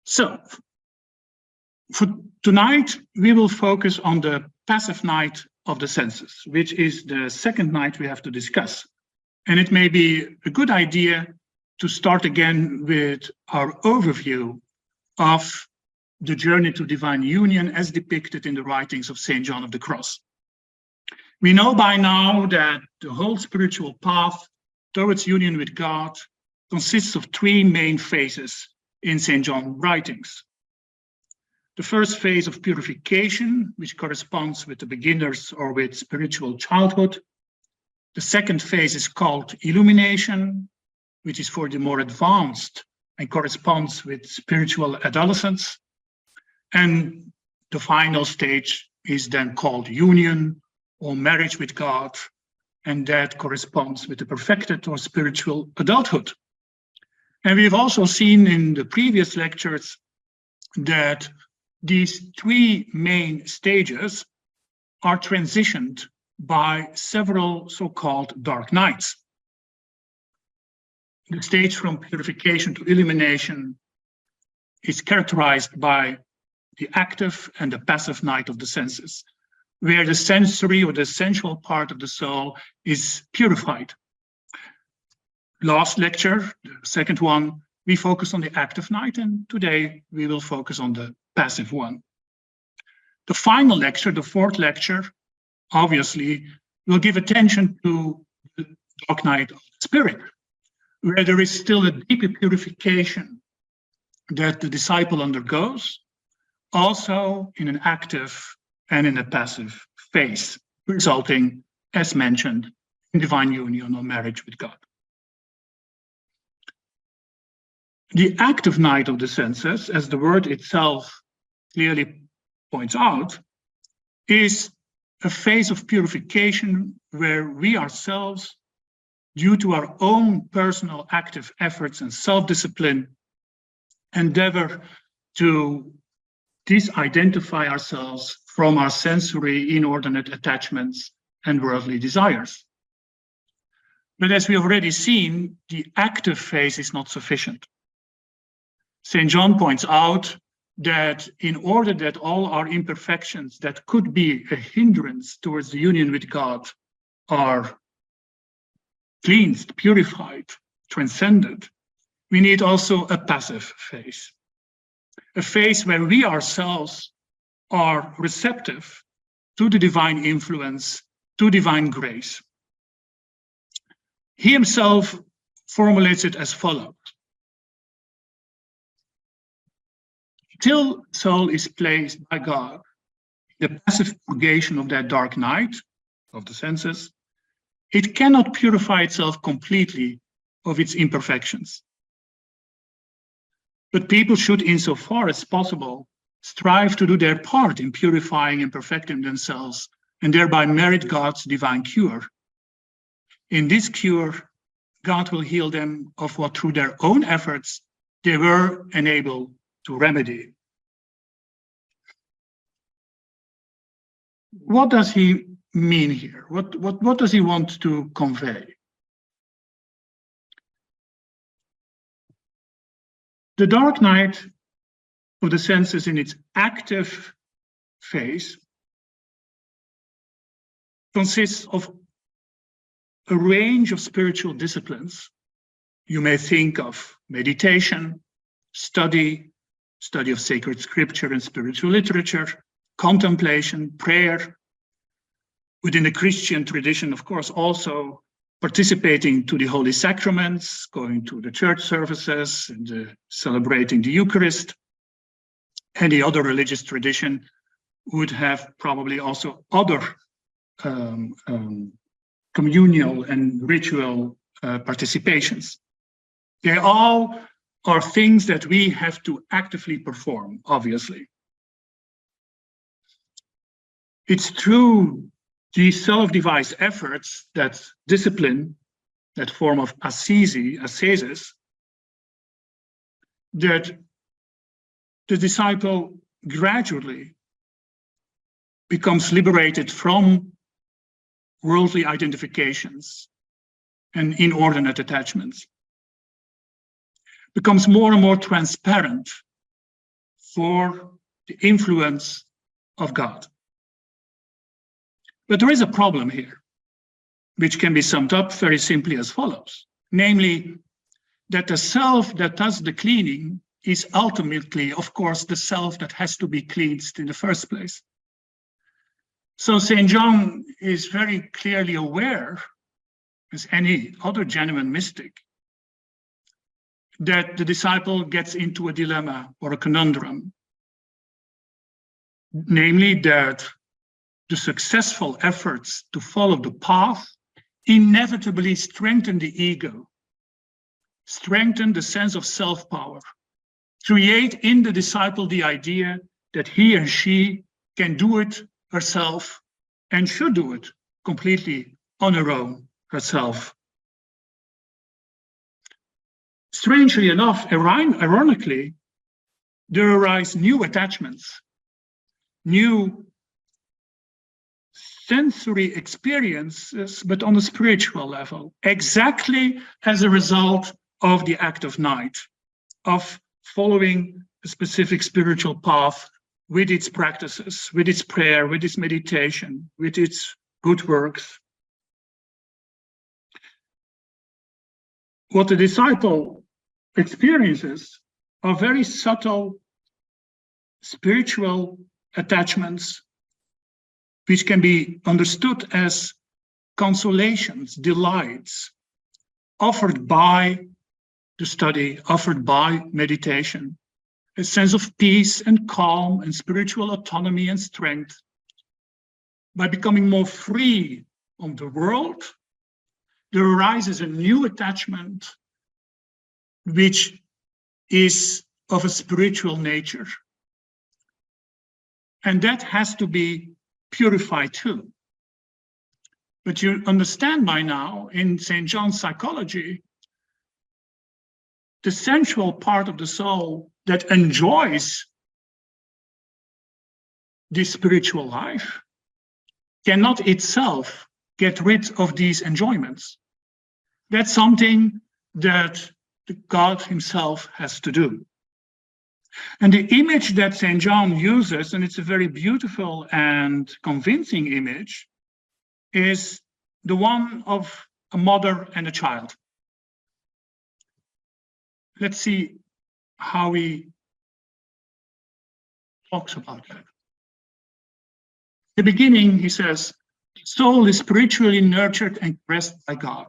So, for tonight, we will focus on the passive night of the senses, which is the second night we have to discuss. And it may be a good idea to start again with our overview of the journey to divine union as depicted in the writings of St. John of the Cross. We know by now that the whole spiritual path towards union with God consists of three main phases in St. John's writings. The first phase of purification, which corresponds with the beginners or with spiritual childhood. The second phase is called illumination, which is for the more advanced and corresponds with spiritual adolescence. And the final stage is then called union or marriage with God, and that corresponds with the perfected or spiritual adulthood. And we've also seen in the previous lectures that these three main stages are transitioned by several so-called dark nights. The stage from purification to illumination is characterized by the active and the passive night of the senses, where the sensory or the sensual part of the soul is purified. Last lecture, the second one, we focused on the active night, and today we will focus on the passive one. The final lecture, the fourth lecture, obviously will give attention to the dark night of the spirit, where there is still a deeper purification that the disciple undergoes, also in an active and in a passive phase, resulting, as mentioned, in divine union or marriage with God. The active night of the senses, as the word itself clearly points out, is a phase of purification where we ourselves, due to our own personal active efforts and self-discipline, endeavor to disidentify ourselves from our sensory inordinate attachments and worldly desires. But as we've already seen, the active phase is not sufficient. St. John points out that in order that all our imperfections that could be a hindrance towards the union with God are cleansed, purified, transcended, we need also a passive phase. A phase where we ourselves are receptive to the divine influence, to divine grace. He himself formulates it as follows. Till soul is placed by God in the passive purgation of that dark night of the senses, it cannot purify itself completely of its imperfections. But people should, insofar as possible, strive to do their part in purifying and perfecting themselves, and thereby merit God's divine cure. In this cure, God will heal them of what through their own efforts they were unable to remedy. What does he mean here? What does he want to convey? The dark night of the senses in its active phase consists of a range of spiritual disciplines. You may think of meditation, study of sacred scripture and spiritual literature, contemplation, prayer. Within the Christian tradition, of course, also participating to the holy sacraments, going to the church services, and celebrating the Eucharist. Any other religious tradition would have probably also other communal and ritual participations. They all are things that we have to actively perform, obviously. It's through these self-devised efforts, that discipline, that form of ascesis, that the disciple gradually becomes liberated from worldly identifications and inordinate attachments, becomes more and more transparent for the influence of God. But there is a problem here, which can be summed up very simply as follows. Namely, that the self that does the cleaning is ultimately, of course, the self that has to be cleansed in the first place. So St. John is very clearly aware, as any other genuine mystic, that the disciple gets into a dilemma or a conundrum. Namely, that the successful efforts to follow the path inevitably strengthen the ego, strengthen the sense of self-power, create in the disciple the idea that he and she can do it herself and should do it completely on her own herself. Strangely enough, ironically, there arise new attachments, new sensory experiences, but on a spiritual level, exactly as a result of the act of night, of following a specific spiritual path with its practices, with its prayer, with its meditation, with its good works. What the disciple experiences are very subtle spiritual attachments, which can be understood as consolations, delights, offered by the study, offered by meditation, a sense of peace and calm and spiritual autonomy and strength. By becoming more free from the world, there arises a new attachment which is of a spiritual nature. And that has to be purified too. But you understand by now, in St. John's psychology, the sensual part of the soul that enjoys this spiritual life cannot itself get rid of these enjoyments. That's something that God himself has to do. And the image that St. John uses, and it's a very beautiful and convincing image, is the one of a mother and a child. Let's see how he talks about that. In the beginning, he says, the soul is spiritually nurtured and caressed by God,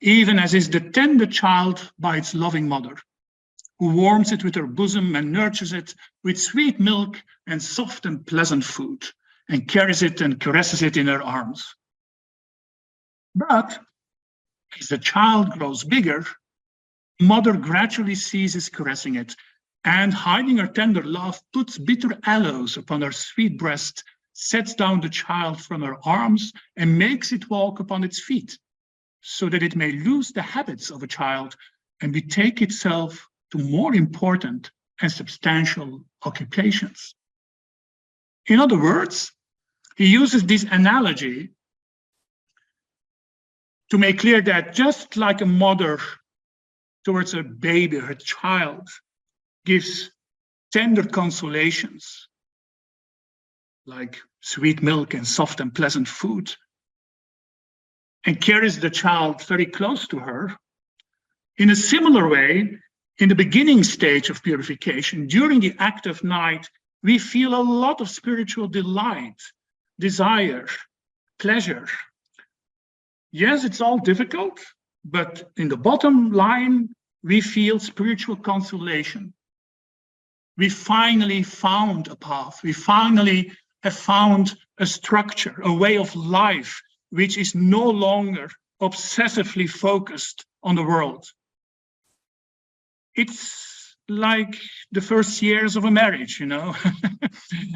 even as is the tender child by its loving mother, who warms it with her bosom and nurtures it with sweet milk and soft and pleasant food, and carries it and caresses it in her arms. But as the child grows bigger, mother gradually ceases caressing it, and hiding her tender love, puts bitter aloes upon her sweet breast, sets down the child from her arms, and makes it walk upon its feet, so that it may lose the habits of a child and betake itself to more important and substantial occupations. In other words, he uses this analogy to make clear that just like a mother towards her baby, her child, gives tender consolations, like sweet milk and soft and pleasant food, and carries the child very close to her, in a similar way, in the beginning stage of purification, during the act of night, we feel a lot of spiritual delight, desire, pleasure. Yes, it's all difficult, but in the bottom line, we feel spiritual consolation. We finally found a path. We finally have found a structure, a way of life, which is no longer obsessively focused on the world. It's like the first years of a marriage, you know.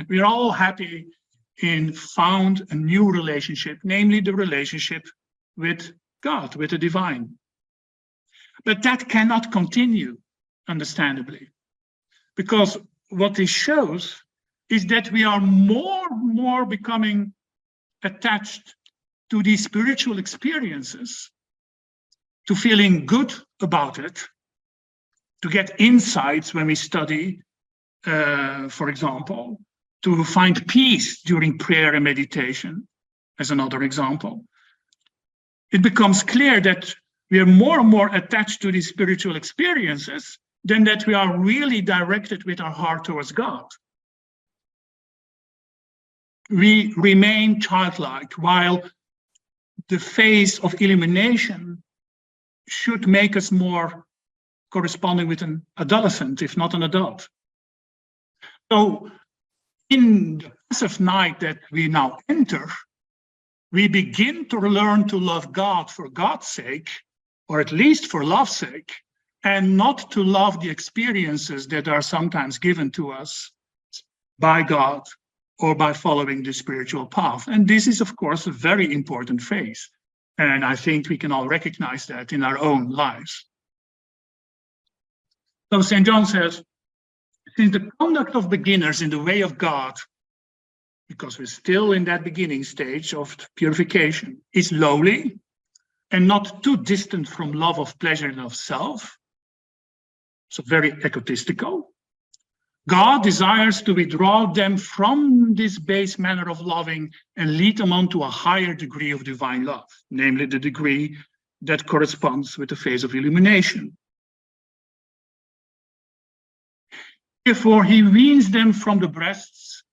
We're all happy in found a new relationship, namely the relationship with God, with the divine. But that cannot continue, understandably, because what this shows is that we are more and more becoming attached to these spiritual experiences, to feeling good about it, to get insights when we study, for example, to find peace during prayer and meditation, as another example. It becomes clear that we are more and more attached to these spiritual experiences than that we are really directed with our heart towards God. We remain childlike, while the phase of illumination should make us more corresponding with an adolescent, if not an adult. So in the passive night that we now enter, we begin to learn to love God for God's sake, or at least for love's sake, and not to love the experiences that are sometimes given to us by God or by following the spiritual path. And this is, of course, a very important phase. And I think we can all recognize that in our own lives. So St. John says, since the conduct of beginners in the way of God, because we're still in that beginning stage of purification, is lowly and not too distant from love of pleasure and of self, so very egotistical, God desires to withdraw them from this base manner of loving and lead them on to a higher degree of divine love, namely the degree that corresponds with the phase of illumination. Therefore, he weans them from the breasts,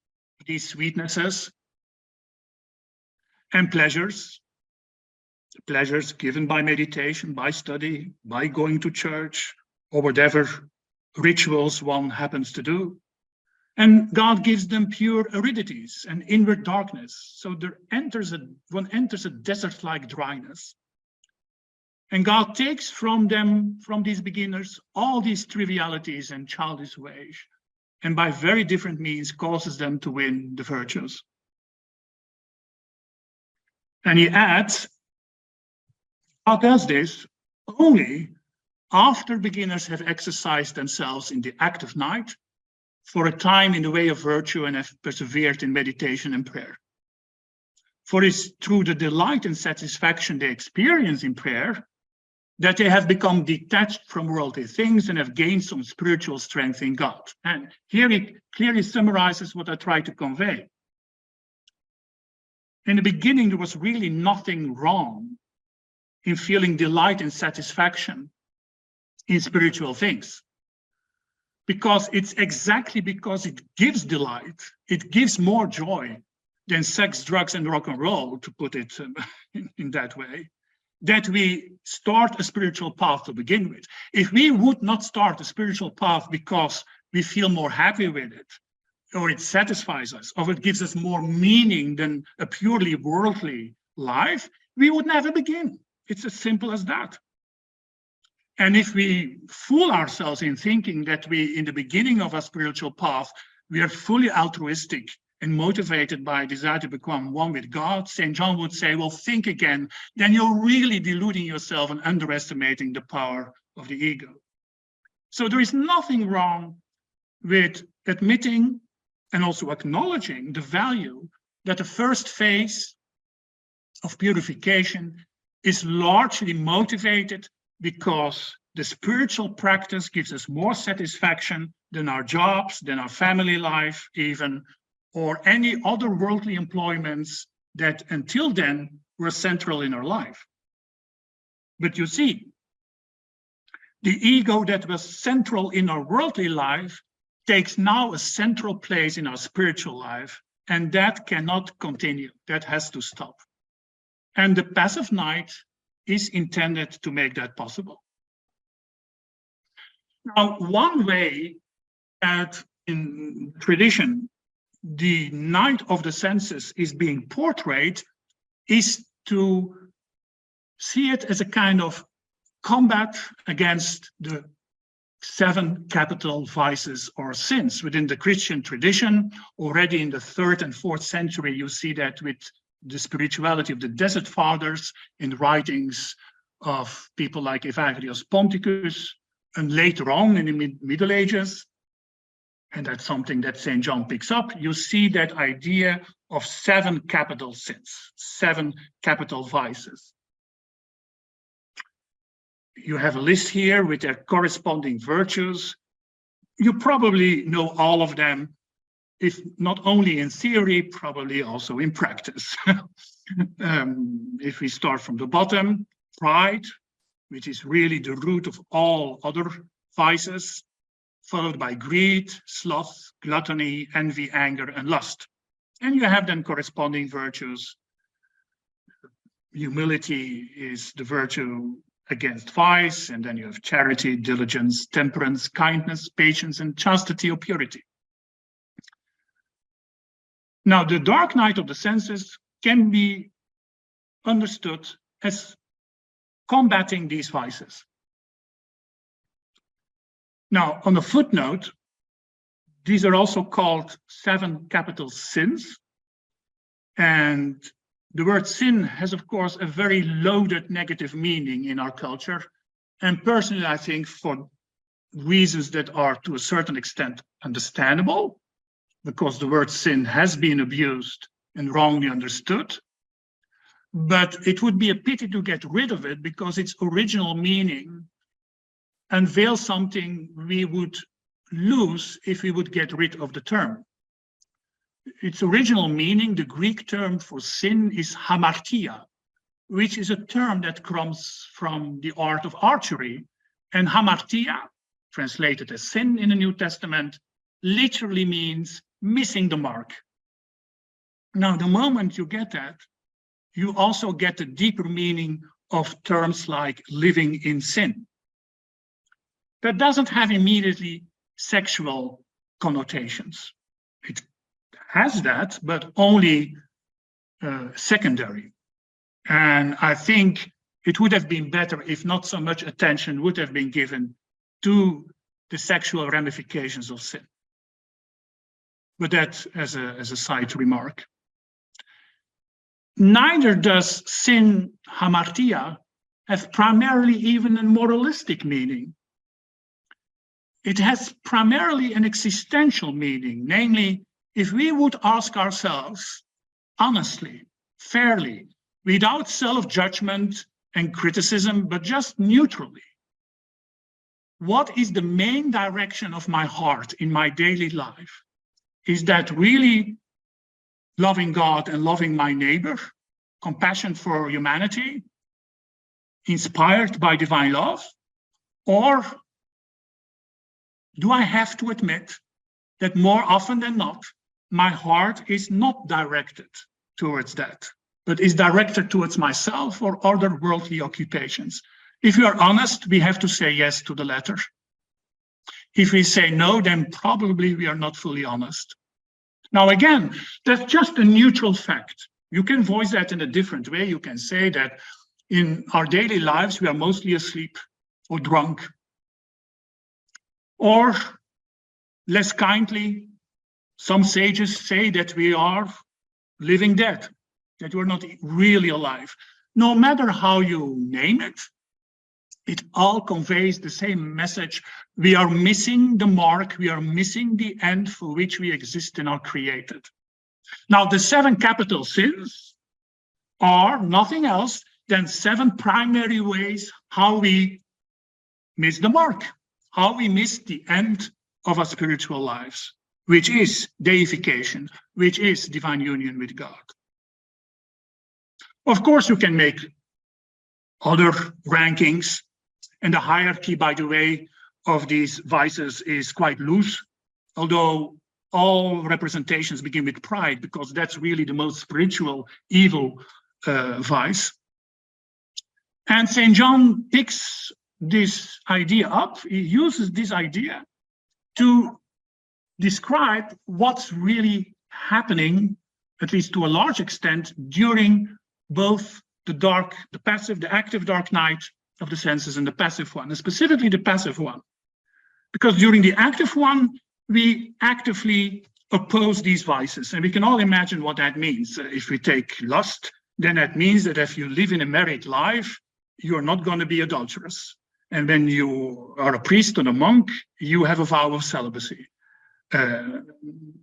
these sweetnesses and pleasures, the pleasures given by meditation, by study, by going to church, or whatever rituals one happens to do. And God gives them pure aridities and inward darkness. So one enters a desert-like dryness. And God takes from them, from these beginners, all these trivialities and childish ways, and by very different means causes them to win the virtues. And he adds, God does this only after beginners have exercised themselves in the active night for a time in the way of virtue and have persevered in meditation and prayer. For it's through the delight and satisfaction they experience in prayer that they have become detached from worldly things and have gained some spiritual strength in God. And here he clearly summarizes what I try to convey. In the beginning, there was really nothing wrong in feeling delight and satisfaction in spiritual things. Because it's exactly because it gives delight, it gives more joy than sex, drugs, and rock and roll, to put it in that way, that we start a spiritual path to begin with. If we would not start a spiritual path because we feel more happy with it, or it satisfies us, or it gives us more meaning than a purely worldly life, we would never begin. It's as simple as that. And if we fool ourselves in thinking that we, in the beginning of our spiritual path, we are fully altruistic and motivated by a desire to become one with God, St. John would say, well, think again, then you're really deluding yourself and underestimating the power of the ego. So there is nothing wrong with admitting and also acknowledging the value that the first phase of purification is largely motivated because the spiritual practice gives us more satisfaction than our jobs, than our family life even, or any other worldly employments that until then were central in our life. But you see, the ego that was central in our worldly life takes now a central place in our spiritual life, and that cannot continue. That has to stop. And the passive night is intended to make that possible. Now, one way that in tradition, the night of the senses is being portrayed is to see it as a kind of combat against the 7 capital vices or sins. Within the Christian tradition, already in the 3rd and 4th century, you see that with the spirituality of the Desert Fathers in the writings of people like Evagrius Ponticus, and later on in the Middle Ages, and that's something that St. John picks up, you see that idea of 7 capital sins, 7 capital vices. You have a list here with their corresponding virtues. You probably know all of them, if not only in theory, probably also in practice. If we start from the bottom, pride, which is really the root of all other vices, followed by greed, sloth, gluttony, envy, anger, and lust. And you have then corresponding virtues. Humility is the virtue against vice, and then you have charity, diligence, temperance, kindness, patience, and chastity or purity. Now, the dark night of the senses can be understood as combating these vices. Now, on a footnote, these are also called 7 capital sins. And the word sin has, of course, a very loaded negative meaning in our culture. And personally, I think for reasons that are to a certain extent understandable, because the word sin has been abused and wrongly understood. But it would be a pity to get rid of it because its original meaning unveils something we would lose if we would get rid of the term. Its original meaning, the Greek term for sin, is hamartia, which is a term that comes from the art of archery. And hamartia, translated as sin in the New Testament, literally means missing the mark. Now, the moment you get that, you also get the deeper meaning of terms like living in sin. That doesn't have immediately sexual connotations. It has that, but only secondary. And I think it would have been better if not so much attention would have been given to the sexual ramifications of sin. But that as a side remark. Neither does sin, hamartia, have primarily even a moralistic meaning. It has primarily an existential meaning, namely, if we would ask ourselves honestly, fairly, without self-judgment and criticism, but just neutrally, what is the main direction of my heart in my daily life? Is that really loving God and loving my neighbor, compassion for humanity, inspired by divine love? Or do I have to admit that more often than not, my heart is not directed towards that, but is directed towards myself or other worldly occupations? If we are honest, we have to say yes to the latter. If we say no, then probably we are not fully honest. Now, again, that's just a neutral fact. You can voice that in a different way. You can say that in our daily lives, we are mostly asleep or drunk. Or, less kindly, some sages say that we are living dead, that we're not really alive. No matter how you name it, it all conveys the same message. We are missing the mark. We are missing the end for which we exist and are created. Now, the 7 capital sins are nothing else than 7 primary ways how we miss the mark, how we miss the end of our spiritual lives, which is deification, which is divine union with God. Of course, you can make other rankings. And the hierarchy, by the way, of these vices is quite loose, although all representations begin with pride, because that's really the most spiritual evil vice. And St. John picks this idea up. He uses this idea to describe what's really happening, at least to a large extent, during both the active dark night of the senses and the passive one, and specifically the passive one. Because during the active one, we actively oppose these vices. And we can all imagine what that means. If we take lust, then that means that if you live in a married life, you're not going to be adulterous. And when you are a priest or a monk, you have a vow of celibacy.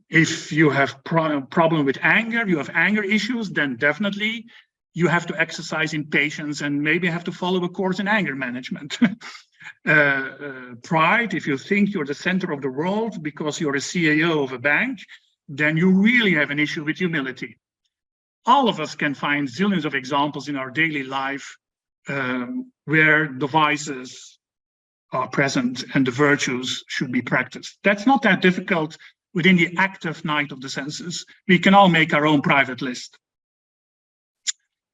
If you have problem with anger, you have anger issues, then definitely you have to exercise in patience and maybe have to follow a course in anger management. pride, if you think you're the center of the world because you're a CEO of a bank, then you really have an issue with humility. All of us can find zillions of examples in our daily life where the vices are present and the virtues should be practiced. That's not that difficult within the active night of the senses. We can all make our own private list.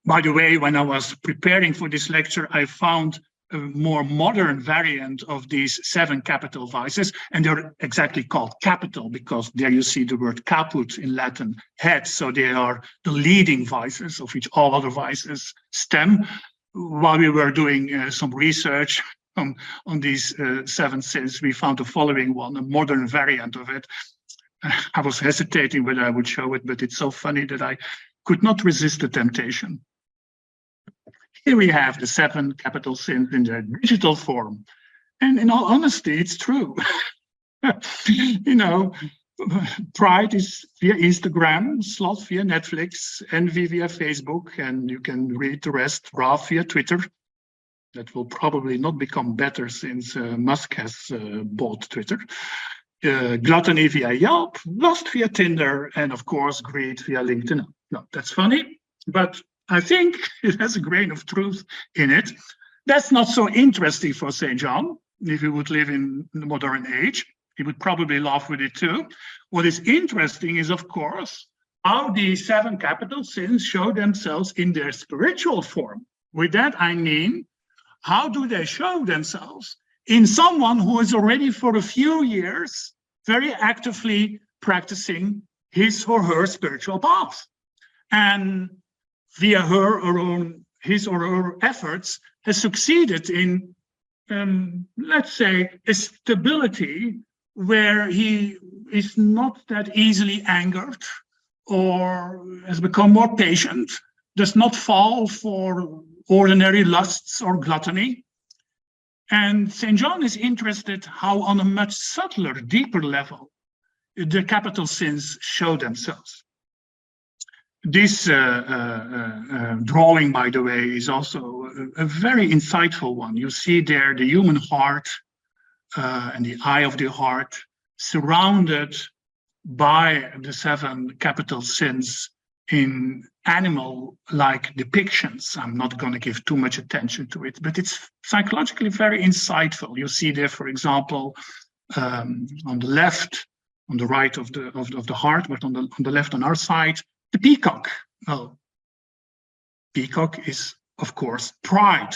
By the way, when I was preparing for this lecture, I found a more modern variant of these 7 capital vices, and they're exactly called capital because there you see the word caput in Latin, head. So they are the leading vices of which all other vices stem. While we were doing some research on these 7 sins, we found the following one, a modern variant of it. I was hesitating whether I would show it, but it's so funny that I could not resist the temptation. Here we have the 7 capital sins in their digital form. And in all honesty, it's true. You know, pride is via Instagram, sloth via Netflix, envy via Facebook, and you can read the rest, wrath via Twitter. That will probably not become better since Musk has bought Twitter. Gluttony via Yelp, lust via Tinder, and of course, greed via LinkedIn. No, that's funny, but I think it has a grain of truth in it. That's not so interesting for St. John. If he would live in the modern age, he would probably laugh with it too. What is interesting is, of course, how the 7 capital sins show themselves in their spiritual form. With that, I mean, how do they show themselves in someone who is already for a few years very actively practicing his or her spiritual path? And via his or her efforts, has succeeded in, let's say, a stability where he is not that easily angered or has become more patient, does not fall for ordinary lusts or gluttony. And St. John is interested how on a much subtler, deeper level, the capital sins show themselves. This drawing, by the way, is also a very insightful one. You see there the human heart and the eye of the heart surrounded by the 7 capital sins in animal-like depictions. I'm not going to give too much attention to it, but it's psychologically very insightful. You see there, for example, on the left, on the right of the heart, but on the left on our side, the peacock. Well, peacock is, of course, pride.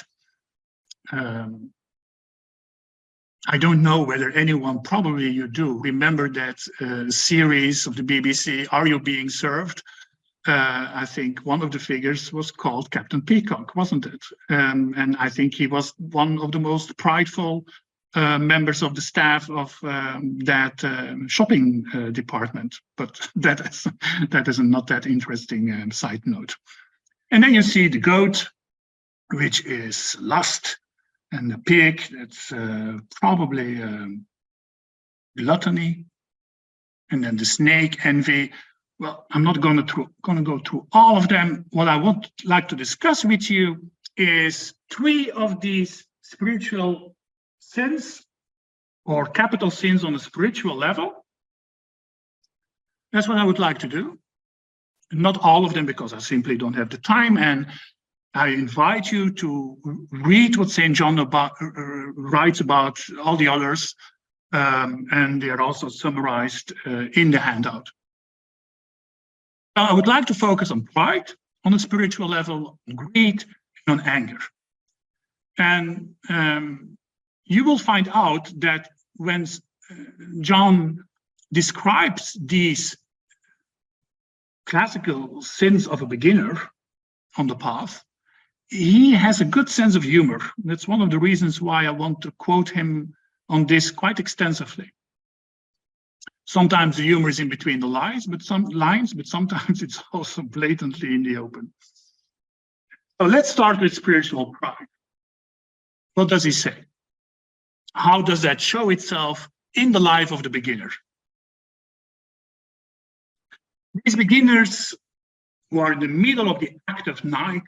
I don't know whether anyone, probably you do, remember that series of the BBC, Are You Being Served? I think one of the figures was called Captain Peacock, wasn't it? And I think he was one of the most prideful members of the staff of that shopping department, but that is not that interesting side note. And then you see the goat, which is lust, and the pig, that's probably gluttony, and then the snake, envy. Well, I'm not going to go through all of them. What I would like to discuss with you is 3 of these spiritual sins or capital sins on a spiritual level. That's what I would like to do. Not all of them, because I simply don't have the time. And I invite you to read what St. John writes about all the others. And they are also summarized in the handout. Now, I would like to focus on pride on a spiritual level, on greed, and on anger. And you will find out that when John describes these classical sins of a beginner on the path, he has a good sense of humor. That's one of the reasons why I want to quote him on this quite extensively. Sometimes the humor is in between the lines, but sometimes it's also blatantly in the open. So let's start with spiritual pride. What does he say? How does that show itself in the life of the beginner? These beginners who are in the middle of the active night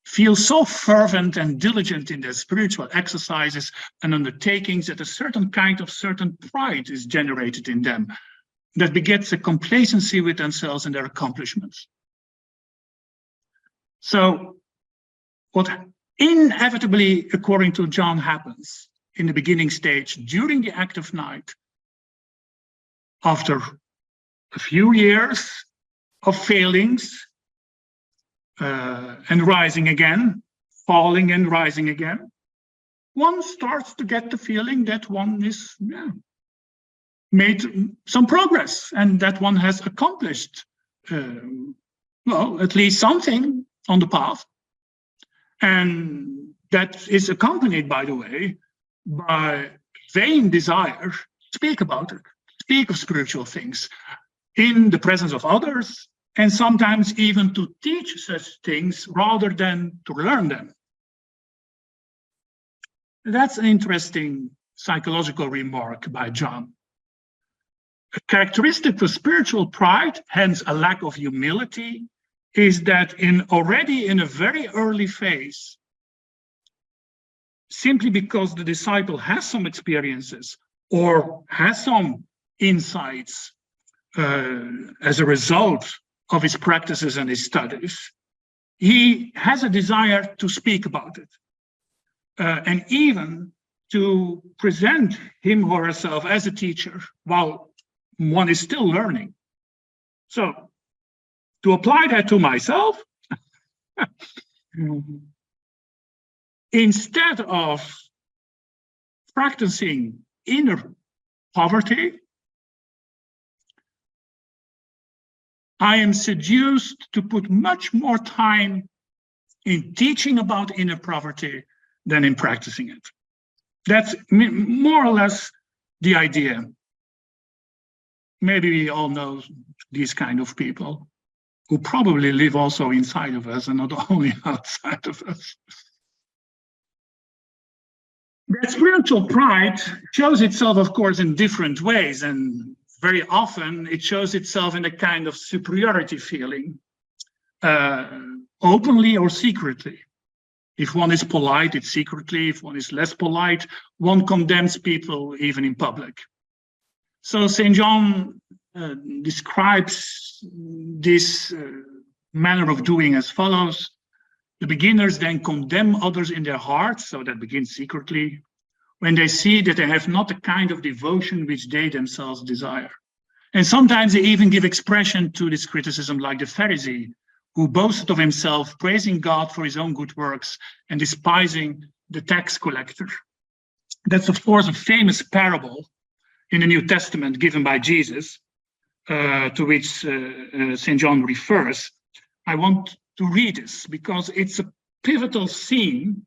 feel so fervent and diligent in their spiritual exercises and undertakings that a certain kind of certain pride is generated in them that begets a complacency with themselves and their accomplishments. So what inevitably, according to John, happens in the beginning stage during the active night, after a few years of failings and rising again, falling and rising again, one starts to get the feeling that one is made some progress and that one has accomplished, well, at least something on the path. And that is accompanied, by the way, by vain desire to speak about it, speak of spiritual things in the presence of others, and sometimes even to teach such things rather than to learn them. That's an interesting psychological remark by John. A characteristic for spiritual pride, hence a lack of humility, is that already in a very early phase, simply because the disciple has some experiences or has some insights as a result of his practices and his studies, he has a desire to speak about it and even to present him or herself as a teacher while one is still learning. So to apply that to myself, instead of practicing inner poverty, I am seduced to put much more time in teaching about inner poverty than in practicing it. That's more or less the idea. Maybe we all know these kind of people who probably live also inside of us and not only outside of us. That spiritual pride shows itself, of course, in different ways, and very often it shows itself in a kind of superiority feeling, openly or secretly. If one is polite, it's secretly. If one is less polite, one condemns people even in public. So St. John describes this manner of doing as follows. The beginners then condemn others in their hearts, so that begins secretly, when they see that they have not the kind of devotion which they themselves desire. And sometimes they even give expression to this criticism, like the Pharisee, who boasted of himself, praising God for his own good works and despising the tax collector. That's, of course, a famous parable in the New Testament given by Jesus, to which St. John refers. I want to read this because it's a pivotal scene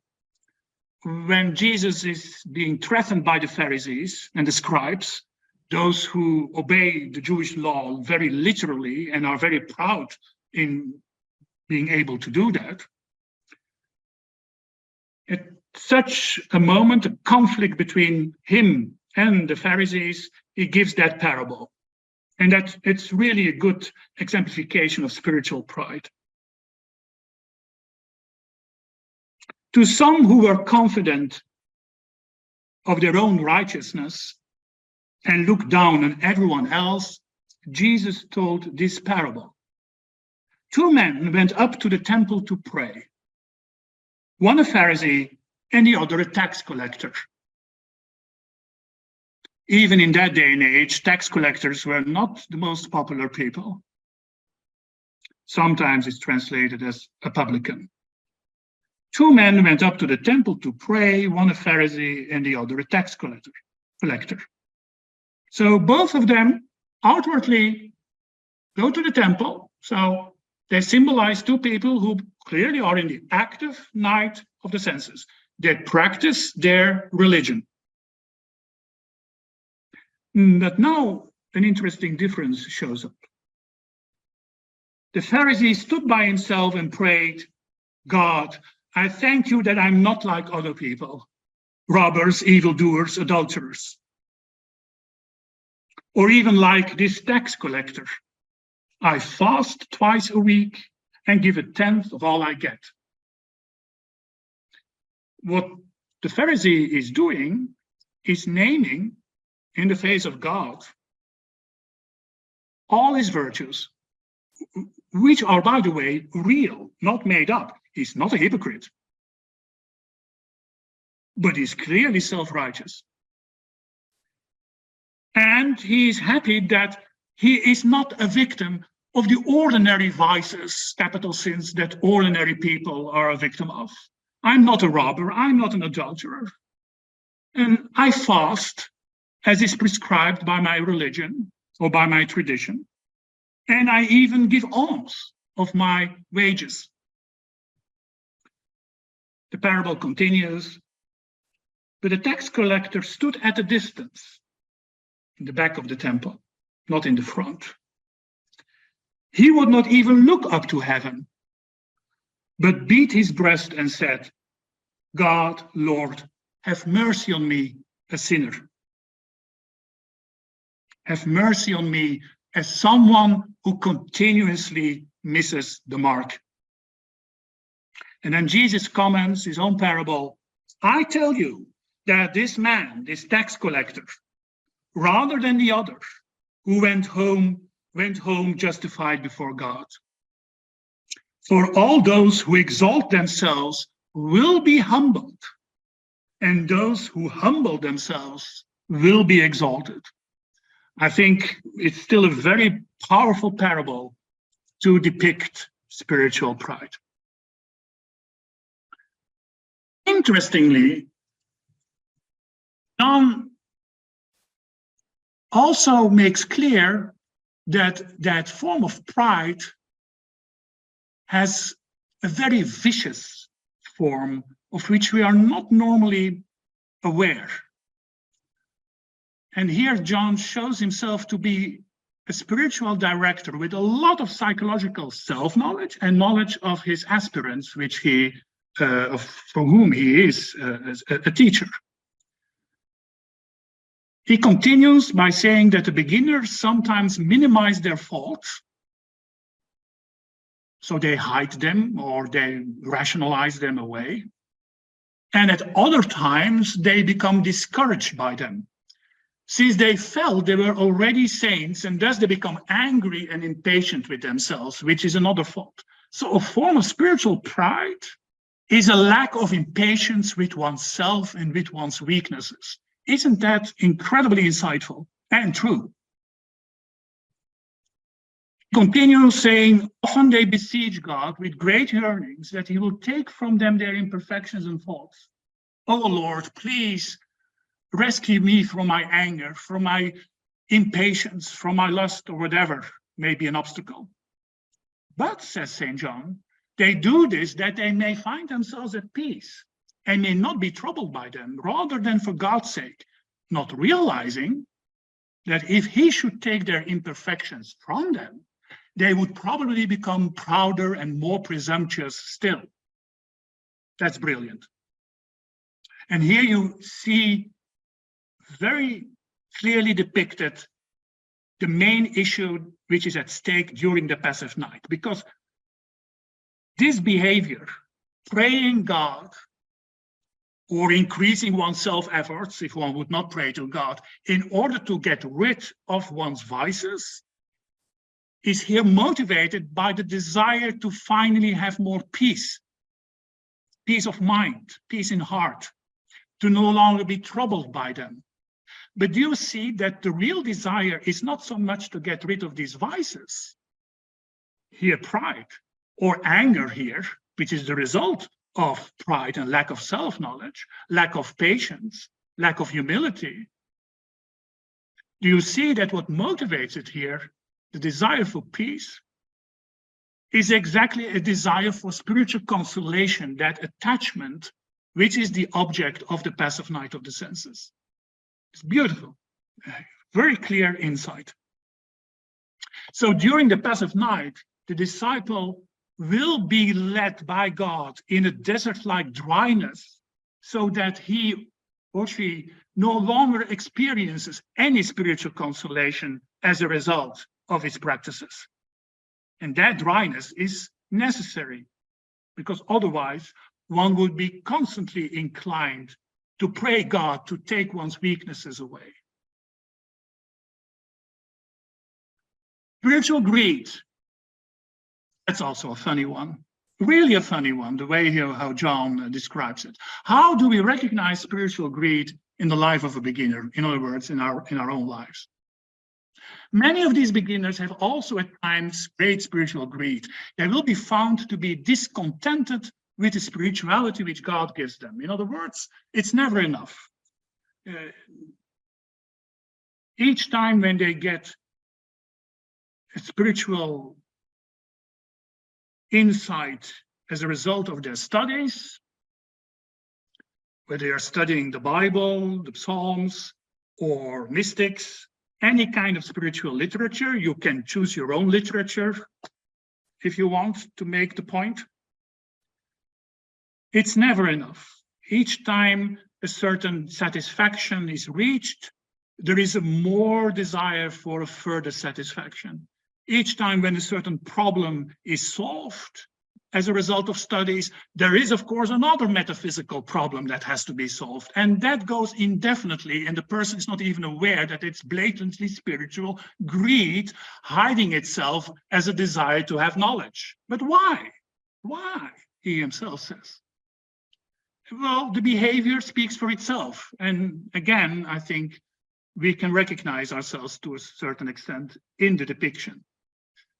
when Jesus is being threatened by the Pharisees and the scribes, those who obey the Jewish law very literally and are very proud in being able to do that. At such a moment, a conflict between him and the Pharisees, he gives that parable. And that it's really a good exemplification of spiritual pride. To some who were confident of their own righteousness and looked down on everyone else, Jesus told this parable. Two men went up to the temple to pray, one a Pharisee and the other a tax collector. Even in that day and age, tax collectors were not the most popular people. Sometimes it's translated as a publican. Two men went up to the temple to pray, one a Pharisee and the other a tax collector. So both of them outwardly go to the temple. So they symbolize two people who clearly are in the active night of the senses. They practice their religion. But now an interesting difference shows up. The Pharisee stood by himself and prayed, God, I thank you that I'm not like other people, robbers, evildoers, adulterers, or even like this tax collector. I fast twice a week and give a tenth of all I get. what the Pharisee is doing is naming in the face of God all his virtues, which are, by the way, real, not made up. He's not a hypocrite, but he's clearly self-righteous. And he is happy that he is not a victim of the ordinary vices, capital sins, that ordinary people are a victim of. I'm not a robber, I'm not an adulterer. And I fast as is prescribed by my religion or by my tradition. And I even give alms of my wages. The parable continues, but the tax collector stood at a distance in the back of the temple, not in the front. He would not even look up to heaven, but beat his breast and said, God, Lord, have mercy on me, a sinner. Have mercy on me as someone who continuously misses the mark. And then Jesus comments his own parable. I tell you that this man, this tax collector, rather than the other, who went home justified before God. For all those who exalt themselves will be humbled, and those who humble themselves will be exalted. I think it's still a very powerful parable to depict spiritual pride. Interestingly, John also makes clear that that form of pride has a very vicious form of which we are not normally aware. And here John shows himself to be a spiritual director with a lot of psychological self-knowledge and knowledge of his aspirants, which he, for whom he is a teacher. He continues by saying that the beginners sometimes minimize their faults, so they hide them or they rationalize them away. And at other times, they become discouraged by them, since they felt they were already saints, and thus they become angry and impatient with themselves, which is another fault. So a form of spiritual pride is a lack of impatience with oneself and with one's weaknesses. Isn't that incredibly insightful and true? He continues saying, often they beseech God with great yearnings that he will take from them their imperfections and faults. Oh Lord, please rescue me from my anger, from my impatience, from my lust, or whatever may be an obstacle. But, says St. John, they do this that they may find themselves at peace and may not be troubled by them, rather than for God's sake, not realizing that if he should take their imperfections from them, they would probably become prouder and more presumptuous still. That's brilliant. And here you see very clearly depicted the main issue which is at stake during the passive night, because this behavior, praying God or increasing one's self-efforts, if one would not pray to God, in order to get rid of one's vices, is here motivated by the desire to finally have more peace, peace of mind, peace in heart, to no longer be troubled by them. But do you see that the real desire is not so much to get rid of these vices, here pride, or anger here, which is the result of pride and lack of self-knowledge, lack of patience, lack of humility. Do you see that what motivates it here, the desire for peace, is exactly a desire for spiritual consolation, that attachment, which is the object of the passive night of the senses. It's beautiful, very clear insight. So during the passive night, the disciple will be led by God in a desert-like dryness, so that he or she no longer experiences any spiritual consolation as a result of his practices. And that dryness is necessary, because otherwise one would be constantly inclined to pray God to take one's weaknesses away. Spiritual greed, that's also a funny one. Really a funny one, the way here how John describes it. How do we recognize spiritual greed in the life of a beginner? In other words, in our own lives. Many of these beginners have also at times great spiritual greed. They will be found to be discontented with the spirituality which God gives them. In other words, it's never enough. Each time when they get a spiritual insight as a result of their studies, whether they are studying the Bible, the Psalms, or mystics, any kind of spiritual literature, you can choose your own literature if you want to make the point. It's never enough. Each time a certain satisfaction is reached, there is a more desire for a further satisfaction. Each time when a certain problem is solved as a result of studies, there is, of course, another metaphysical problem that has to be solved. And that goes indefinitely, and the person is not even aware that it's blatantly spiritual greed hiding itself as a desire to have knowledge. But why? Why? He himself says. Well, the behavior speaks for itself. And again, I think we can recognize ourselves to a certain extent in the depiction.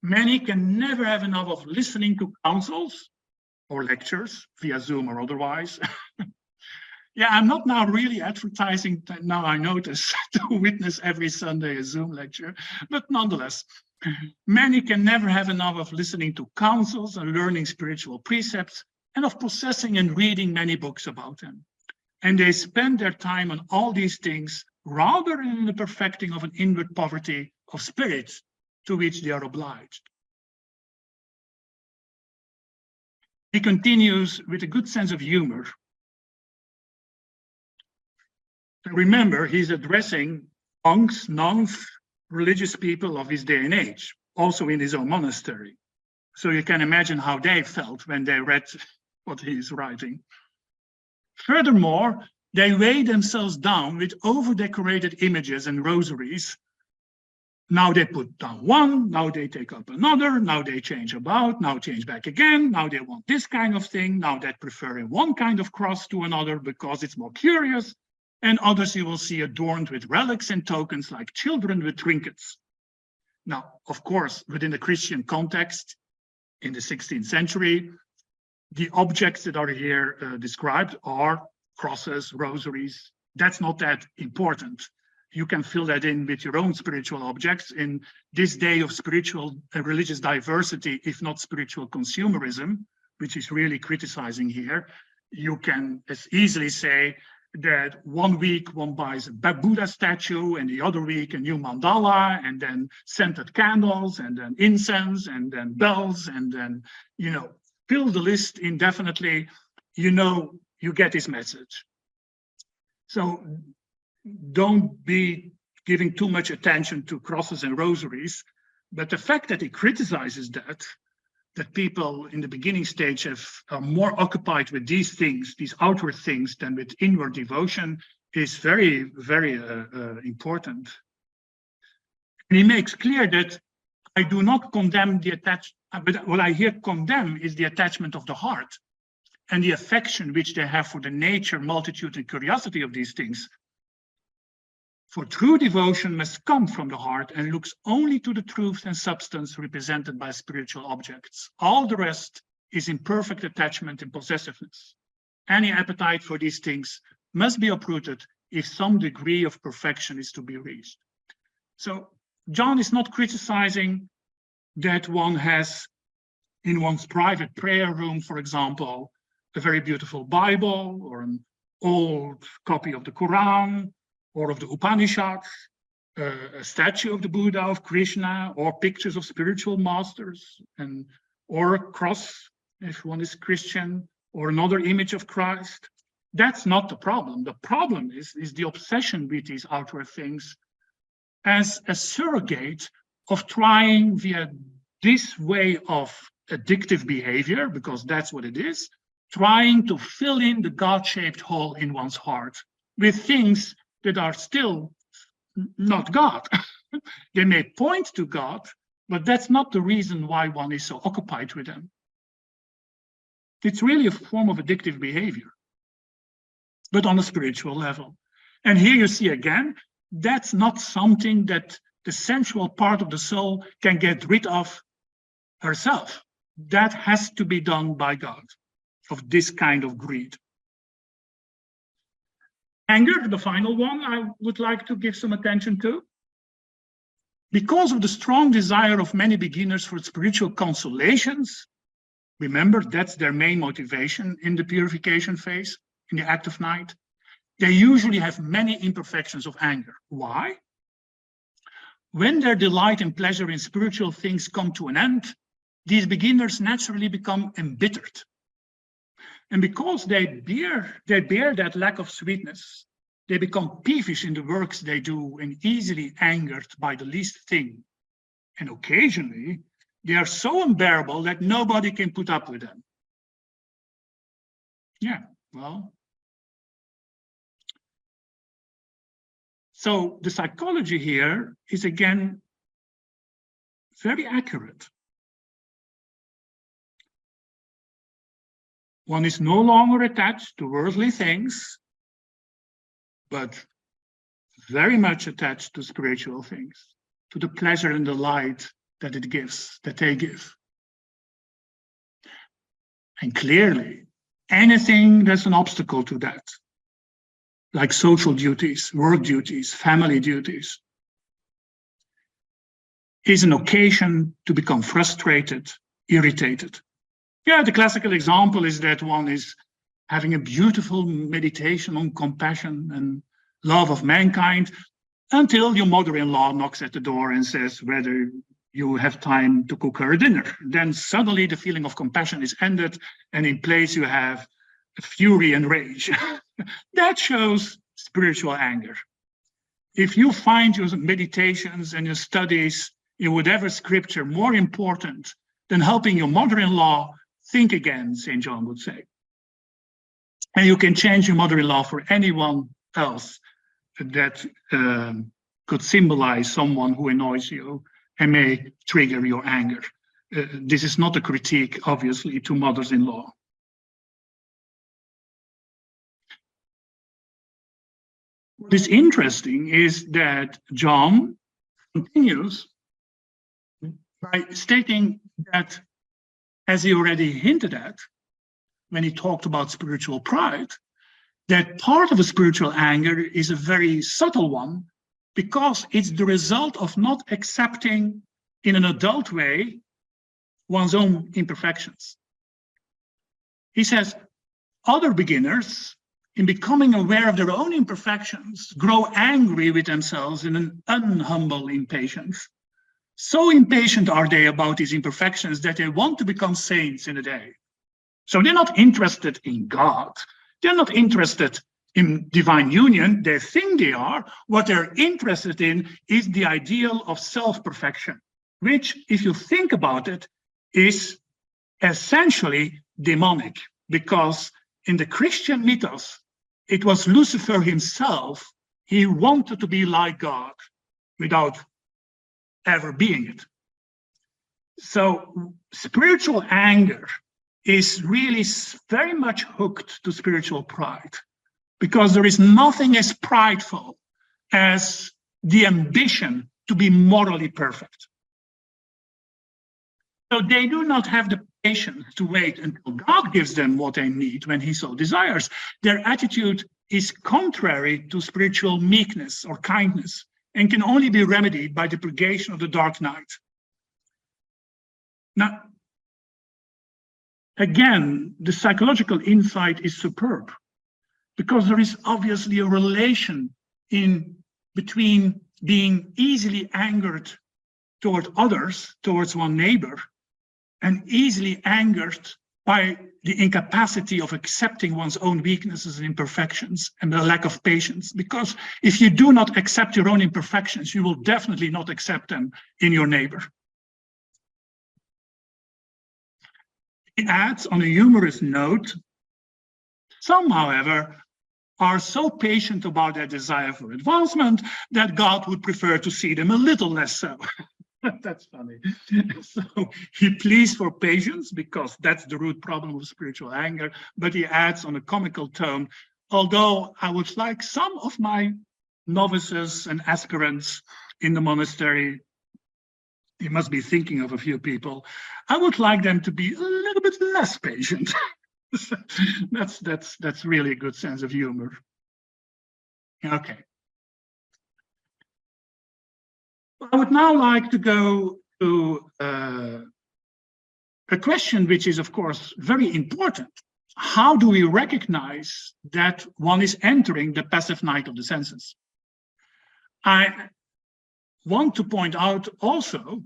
Many can never have enough of listening to counsels or lectures via Zoom or otherwise. Yeah, I'm not now really advertising, now I notice, to witness every Sunday a Zoom lecture, but nonetheless, many can never have enough of listening to counsels and learning spiritual precepts and of possessing and reading many books about them. And they spend their time on all these things rather than in the perfecting of an inward poverty of spirit to which they are obliged. He continues with a good sense of humor. Remember, he's addressing monks, nuns, religious people of his day and age, also in his own monastery. So you can imagine how they felt when they read what he's writing. Furthermore, they weigh themselves down with over-decorated images and rosaries. Now they put down one, now they take up another, now they change about, now change back again, now they want this kind of thing, now they prefer one kind of cross to another because it's more curious, and others you will see adorned with relics and tokens like children with trinkets. Now, of course, within the Christian context, in the 16th century, the objects that are here described are crosses, rosaries. That's not that important. You can fill that in with your own spiritual objects. In this day of spiritual and religious diversity, if not spiritual consumerism, which is really criticizing here, you can as easily say that one week one buys a Buddha statue and the other week a new mandala and then scented candles and then incense and then bells and then, you know, fill the list indefinitely, you know, you get this message. So don't be giving too much attention to crosses and rosaries, but the fact that he criticizes that people in the beginning stage are more occupied with these things, these outward things, than with inward devotion is very, very important. And he makes clear that I do not condemn the attachment, but what I here condemn is the attachment of the heart and the affection which they have for the nature, multitude, and curiosity of these things. For true devotion must come from the heart and looks only to the truth and substance represented by spiritual objects. All the rest is imperfect attachment and possessiveness. Any appetite for these things must be uprooted if some degree of perfection is to be reached. So John is not criticizing that one has in one's private prayer room, for example, a very beautiful Bible or an old copy of the Quran or of the Upanishads, a statue of the Buddha, of Krishna, or pictures of spiritual masters, or a cross, if one is Christian, or another image of Christ. That's not the problem. The problem is the obsession with these outward things as a surrogate of trying via this way of addictive behavior, because that's what it is, trying to fill in the God-shaped hole in one's heart with things that are still not God. They may point to God, but that's not the reason why one is so occupied with them. It's really a form of addictive behavior, but on a spiritual level. And here you see again, that's not something that the sensual part of the soul can get rid of herself. That has to be done by God, of this kind of greed. Anger, the final one I would like to give some attention to. Because of the strong desire of many beginners for spiritual consolations, remember, that's their main motivation in the purification phase, in the active night, they usually have many imperfections of anger. Why? When their delight and pleasure in spiritual things come to an end, these beginners naturally become embittered. And because they bear that lack of sweetness, they become peevish in the works they do and easily angered by the least thing. And occasionally, they are so unbearable that nobody can put up with them. Yeah, well. So the psychology here is again very accurate. One is no longer attached to worldly things, but very much attached to spiritual things, to the pleasure and the light that it gives, that they give. And clearly, anything that's an obstacle to that, like social duties, work duties, family duties, is an occasion to become frustrated, irritated. Yeah, the classical example is that one is having a beautiful meditation on compassion and love of mankind until your mother-in-law knocks at the door and says whether you have time to cook her dinner. Then suddenly the feeling of compassion is ended, and in place you have fury and rage. That shows spiritual anger. If you find your meditations and your studies in whatever scripture more important than helping your mother-in-law think again, St. John would say. And you can change your mother-in-law for anyone else that could symbolize someone who annoys you and may trigger your anger. This is not a critique, obviously, to mothers-in-law. What is interesting is that John continues by stating that, as he already hinted at when he talked about spiritual pride, that part of a spiritual anger is a very subtle one because it's the result of not accepting in an adult way one's own imperfections. He says, other beginners, in becoming aware of their own imperfections, grow angry with themselves in an unhumble impatience. So impatient are they about these imperfections that they want to become saints in a day. So they're not interested in God. They're not interested in divine union. They think they are. What they're interested in is the ideal of self-perfection, which, if you think about it, is essentially demonic, because in the Christian mythos, it was Lucifer himself. He wanted to be like God without ever being it. So spiritual anger is really very much hooked to spiritual pride, because there is nothing as prideful as the ambition to be morally perfect. So they do not have the patience to wait until God gives them what they need when he so desires. Their attitude is contrary to spiritual meekness or kindness and can only be remedied by the purgation of the dark night. Now, again, the psychological insight is superb, because there is obviously a relation between being easily angered toward others, towards one neighbor, and easily angered by the incapacity of accepting one's own weaknesses and imperfections and the lack of patience. Because if you do not accept your own imperfections, you will definitely not accept them in your neighbor. He adds on a humorous note Some, however, are so patient about their desire for advancement that God would prefer to see them a little less so. That's funny. So he pleads for patience because that's the root problem of spiritual anger, but he adds on a comical tone, although I would like some of my novices and aspirants in the monastery, he must be thinking of a few people, I would like them to be a little bit less patient. That's really a good sense of humor. Okay. I would now like to go to a question which is, of course, very important. How do we recognize that one is entering the passive night of the senses? I want to point out also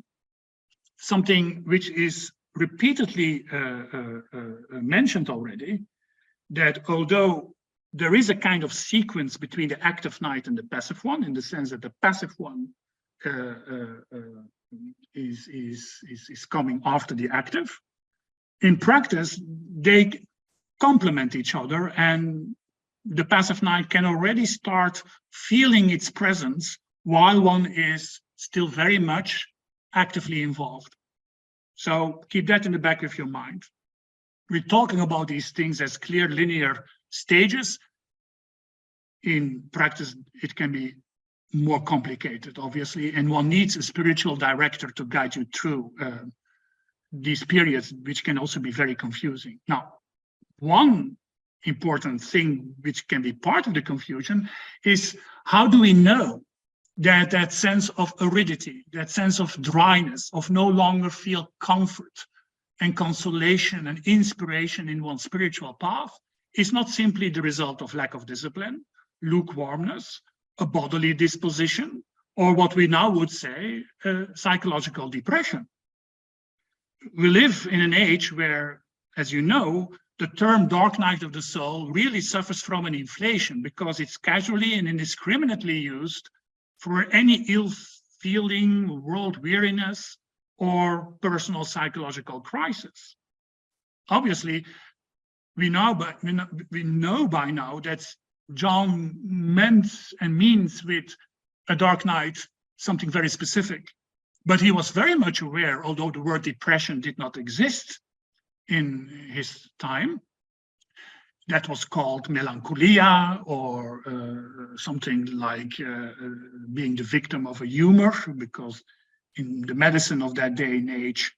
something which is repeatedly mentioned already, that although there is a kind of sequence between the active night and the passive one, in the sense that the passive one is coming after the active. In practice, they complement each other, and the passive night can already start feeling its presence while one is still very much actively involved. So keep that in the back of your mind. We're talking about these things as clear linear stages. In practice, it can be more complicated, obviously, and one needs a spiritual director to guide you through these periods, which can also be very confusing. Now, one important thing which can be part of the confusion is, how do we know that that sense of aridity, that sense of dryness, of no longer feel comfort and consolation and inspiration in one's spiritual path is not simply the result of lack of discipline, lukewarmness, a bodily disposition, or what we now would say, psychological depression. We live in an age where, as you know, the term dark night of the soul really suffers from an inflation because it's casually and indiscriminately used for any ill-feeling, world weariness, or personal psychological crisis. Obviously, we know by now that John meant and means with a dark night something very specific, but he was very much aware, although the word depression did not exist in his time, that was called melancholia, or something like being the victim of a humor, because in the medicine of that day and age,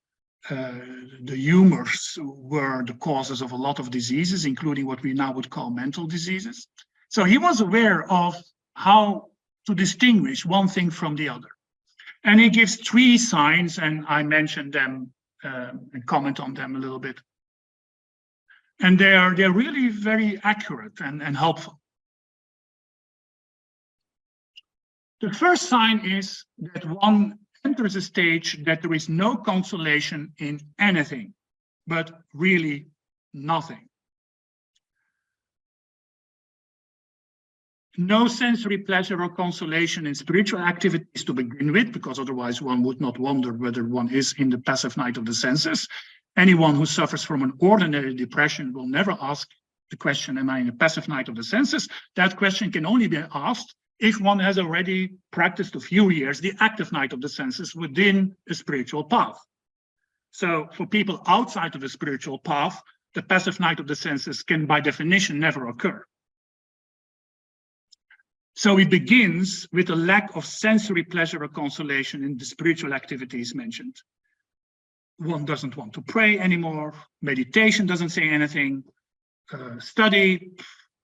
the humors were the causes of a lot of diseases, including what we now would call mental diseases. So he was aware of how to distinguish one thing from the other. And he gives 3 signs, and I mentioned them and comment on them a little bit. And they're really very accurate and helpful. The first sign is that one enters a stage that there is no consolation in anything, but really nothing. No sensory pleasure or consolation in spiritual activities to begin with, because otherwise one would not wonder whether one is in the passive night of the senses. Anyone who suffers from an ordinary depression will never ask the question, am I in a passive night of the senses? That question can only be asked if one has already practiced a few years the active night of the senses within a spiritual path. So for people outside of the spiritual path, the passive night of the senses can by definition never occur. So it begins with a lack of sensory pleasure or consolation in the spiritual activities mentioned. One doesn't want to pray anymore, meditation doesn't say anything, study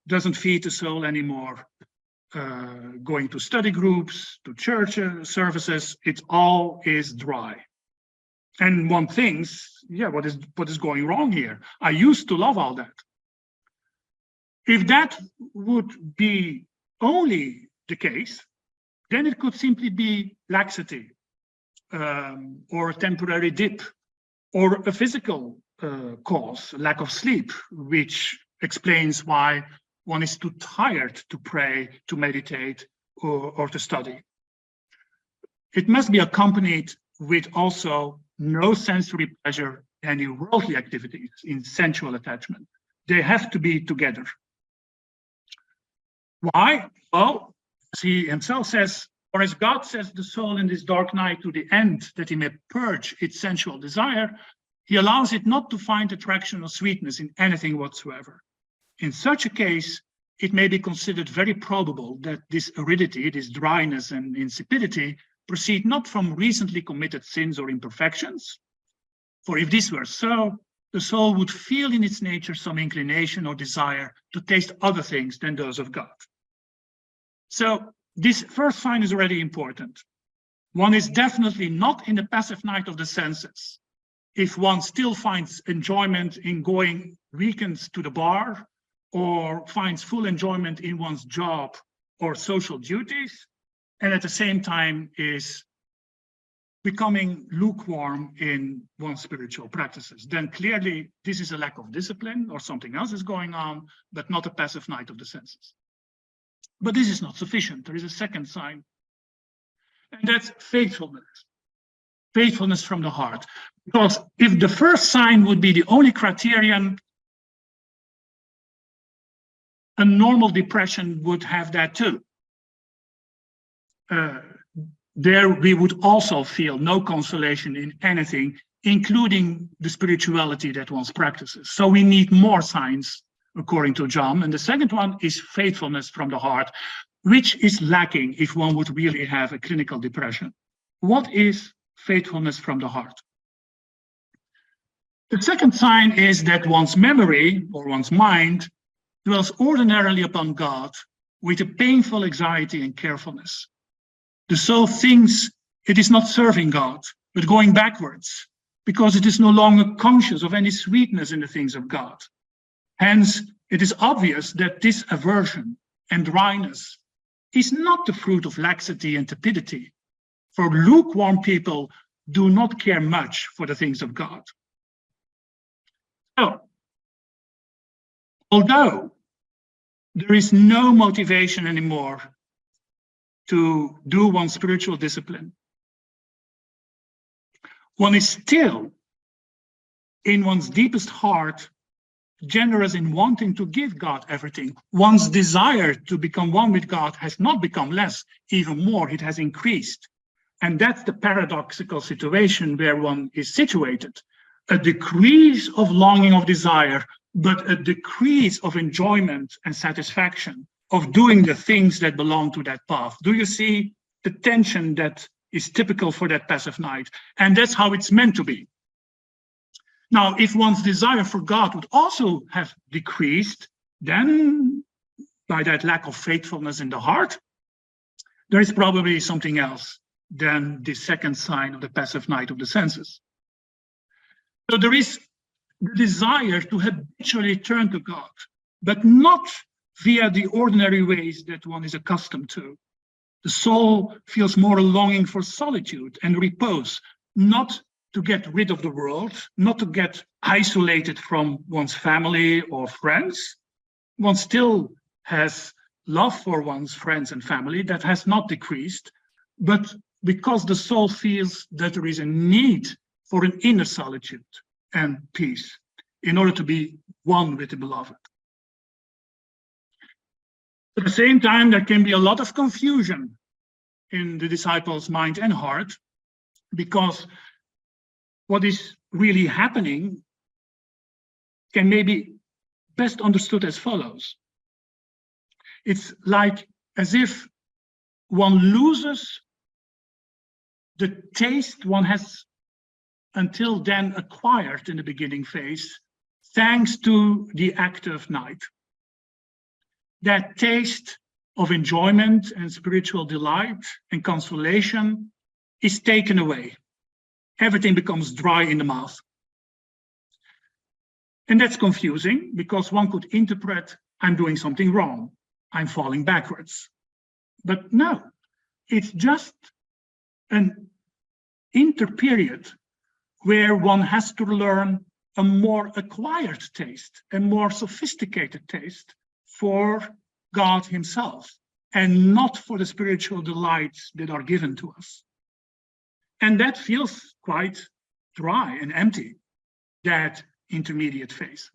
doesn't feed the soul anymore, going to study groups, to church services, it all is dry. And one thinks, yeah, what is going wrong here? I used to love all that. If that would be only the case, then it could simply be laxity, or a temporary dip, or a physical cause, lack of sleep, which explains why one is too tired to pray, to meditate, or to study. It must be accompanied with also no sensory pleasure, any worldly activities in sensual attachment. They have to be together. Why? Well, as he himself says, or as God sets the soul in this dark night to the end that he may purge its sensual desire, he allows it not to find attraction or sweetness in anything whatsoever. In such a case, it may be considered very probable that this aridity, this dryness and insipidity, proceed not from recently committed sins or imperfections. For if this were so, the soul would feel in its nature some inclination or desire to taste other things than those of God. So this first sign is already important. One is definitely not in the passive night of the senses. If one still finds enjoyment in going weekends to the bar, or finds full enjoyment in one's job or social duties, and at the same time is becoming lukewarm in one's spiritual practices, then clearly this is a lack of discipline or something else is going on, but not a passive night of the senses. But this is not sufficient. There is a second sign, and that's faithfulness. Faithfulness from the heart. Because if the first sign would be the only criterion, a normal depression would have that too. There we would also feel no consolation in anything, including the spirituality that one practices. So we need more signs, according to John. And the second one is faithfulness from the heart, which is lacking if one would really have a clinical depression. What is faithfulness from the heart? The second sign is that one's memory or one's mind dwells ordinarily upon God with a painful anxiety and carefulness. The soul thinks it is not serving God, but going backwards, because it is no longer conscious of any sweetness in the things of God. Hence, it is obvious that this aversion and dryness is not the fruit of laxity and tepidity, for lukewarm people do not care much for the things of God. So, although there is no motivation anymore to do one's spiritual discipline, one is still, in one's deepest heart, generous in wanting to give God everything. One's desire to become one with God has not become less, even more, it has increased. And that's the paradoxical situation where one is situated. A decrease of longing, of desire, but a decrease of enjoyment and satisfaction of doing the things that belong to that path. Do you see the tension that is typical for that passive night? And that's how it's meant to be. Now, if one's desire for God would also have decreased, then by that lack of faithfulness in the heart, there is probably something else than the second sign of the passive night of the senses. So there is the desire to habitually turn to God, but not via the ordinary ways that one is accustomed to. The soul feels more a longing for solitude and repose, not to get rid of the world, not to get isolated from one's family or friends. One still has love for one's friends and family, that has not decreased, but because the soul feels that there is a need for an inner solitude and peace in order to be one with the beloved. At the same time, there can be a lot of confusion in the disciples' mind and heart, because what is really happening can maybe best understood as follows. It's like as if one loses the taste one has until then acquired in the beginning phase, thanks to the active night. That taste of enjoyment and spiritual delight and consolation is taken away. Everything becomes dry in the mouth. And that's confusing, because one could interpret, I'm doing something wrong, I'm falling backwards. But no, it's just an interperiod where one has to learn a more acquired taste, a more sophisticated taste for God himself, and not for the spiritual delights that are given to us. And that feels quite dry and empty, that intermediate phase.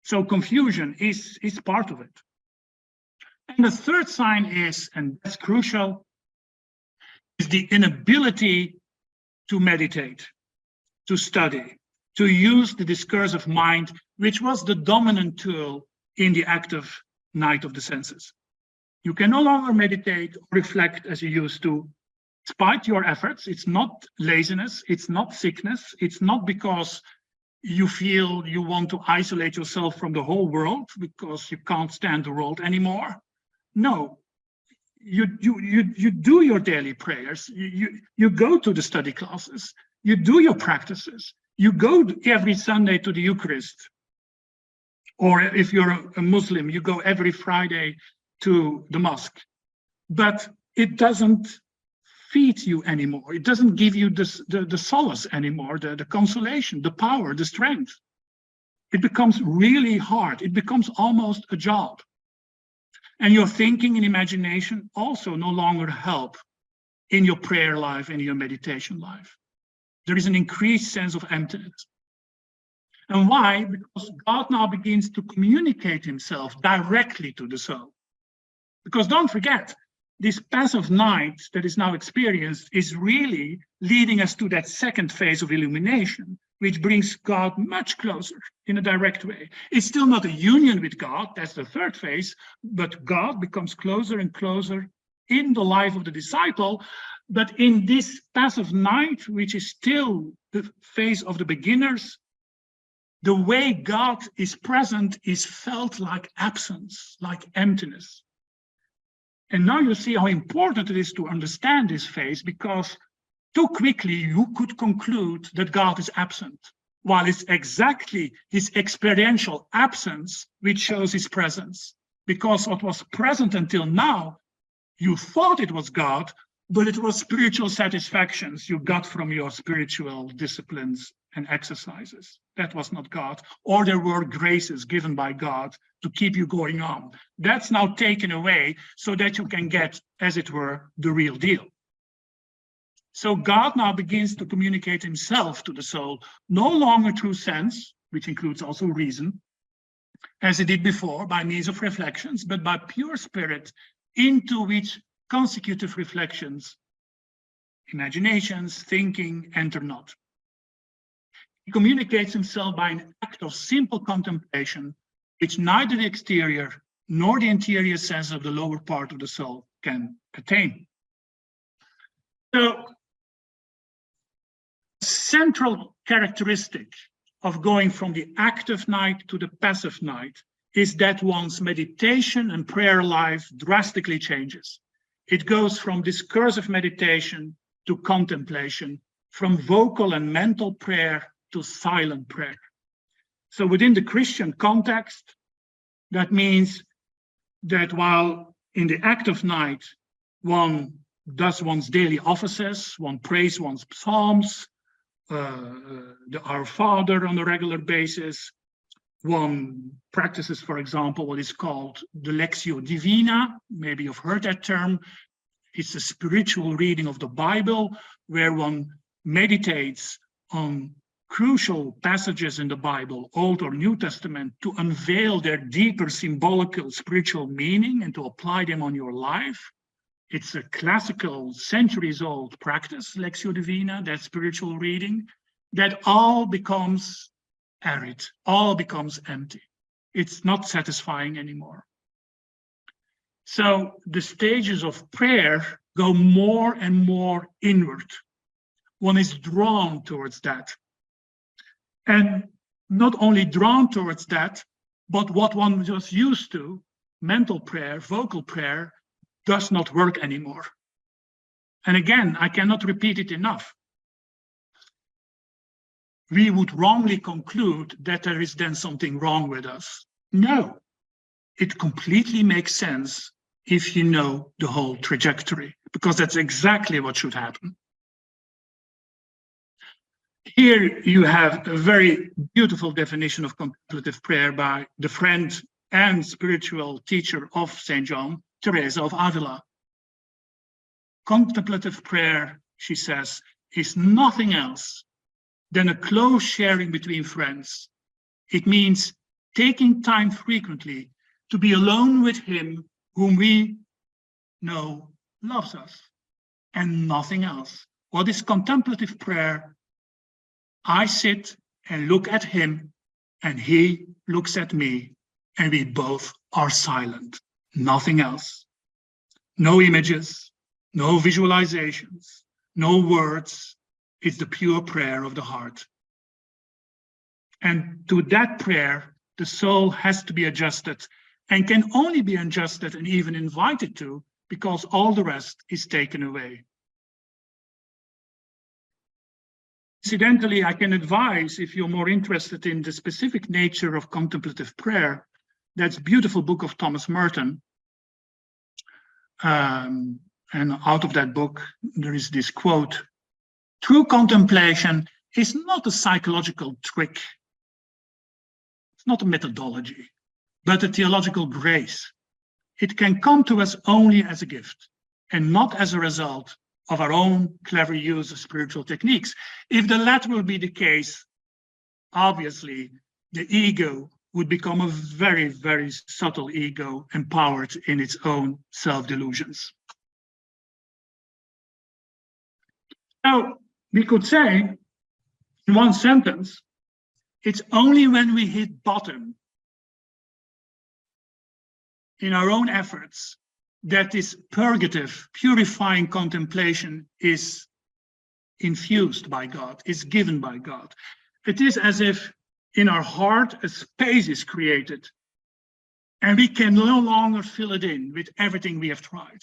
So confusion is part of it. And the third sign is, and that's crucial, is the inability to meditate, to study, to use the discursive mind, which was the dominant tool in the active night of the senses. You can no longer meditate or reflect as you used to, despite your efforts. It's not laziness, it's not sickness, it's not because you feel you want to isolate yourself from the whole world because you can't stand the world anymore. No, you do your daily prayers, you go to the study classes, you do your practices, you go every Sunday to the Eucharist. Or if you're a Muslim, you go every Friday to the mosque. But it doesn't feed you anymore. It doesn't give you the solace anymore, the consolation, the power, the strength. It becomes really hard. It becomes almost a job. And your thinking and imagination also no longer help in your prayer life and your meditation life. There is an increased sense of emptiness. And why? Because God now begins to communicate himself directly to the soul. Because don't forget, this passive night that is now experienced is really leading us to that second phase of illumination, which brings God much closer in a direct way. It's still not a union with God, that's the third phase, but God becomes closer and closer in the life of the disciple. But in this passive night, which is still the phase of the beginners, the way God is present is felt like absence, like emptiness. And now you see how important it is to understand this phase, because too quickly you could conclude that God is absent, while it's exactly his experiential absence which shows his presence. Because what was present until now, you thought it was God, but it was spiritual satisfactions you got from your spiritual disciplines and exercises. That was not God. Or there were graces given by God to keep you going on. That's now taken away so that you can get, as it were, the real deal. So God now begins to communicate himself to the soul, no longer through sense, which includes also reason, as he did before by means of reflections, but by pure spirit, into which consecutive reflections, imaginations, thinking enter not. He communicates himself by an act of simple contemplation, which neither the exterior nor the interior sense of the lower part of the soul can attain. So, central characteristic of going from the active night to the passive night is that one's meditation and prayer life drastically changes. It goes from discursive meditation to contemplation, from vocal and mental prayer to silent prayer. So within the Christian context, that means that while in the active night, one does one's daily offices, one prays one's psalms, the Our Father on a regular basis, one practices, for example, what is called the Lectio Divina. Maybe you've heard that term. It's a spiritual reading of the Bible where one meditates on crucial passages in the Bible, Old or New Testament, to unveil their deeper symbolical spiritual meaning and to apply them on your life. It's a classical, centuries-old practice, Lectio Divina, that spiritual reading, that all becomes arid, all becomes empty. It's not satisfying anymore. So the stages of prayer go more and more inward. One is drawn towards that. And not only drawn towards that, but what one was used to, mental prayer, vocal prayer, does not work anymore. And again, I cannot repeat it enough. We would wrongly conclude that there is then something wrong with us. No, it completely makes sense if you know the whole trajectory, because that's exactly what should happen. Here you have a very beautiful definition of contemplative prayer by the friend and spiritual teacher of St. John, Teresa of Avila. Contemplative prayer, she says, is nothing else than a close sharing between friends. It means taking time frequently to be alone with him whom we know loves us, and nothing else. What is contemplative prayer? I sit and look at him, and he looks at me, and we both are silent. Nothing else. No images, no visualizations, no words. It's the pure prayer of the heart. And to that prayer, the soul has to be adjusted, and can only be adjusted and even invited to because all the rest is taken away. Incidentally, I can advise, if you're more interested in the specific nature of contemplative prayer, that's a beautiful book of Thomas Merton. And out of that book, there is this quote: "True contemplation is not a psychological trick. It's not a methodology, but a theological grace. It can come to us only as a gift and not as a result of our own clever use of spiritual techniques. If the latter will be the case, obviously, the ego would become a very, very subtle ego, empowered in its own self-delusions." Now, we could say, in one sentence, it's only when we hit bottom in our own efforts that this purgative, purifying contemplation is infused by God, is given by God. It is as if in our heart a space is created, and we can no longer fill it in with everything we have tried.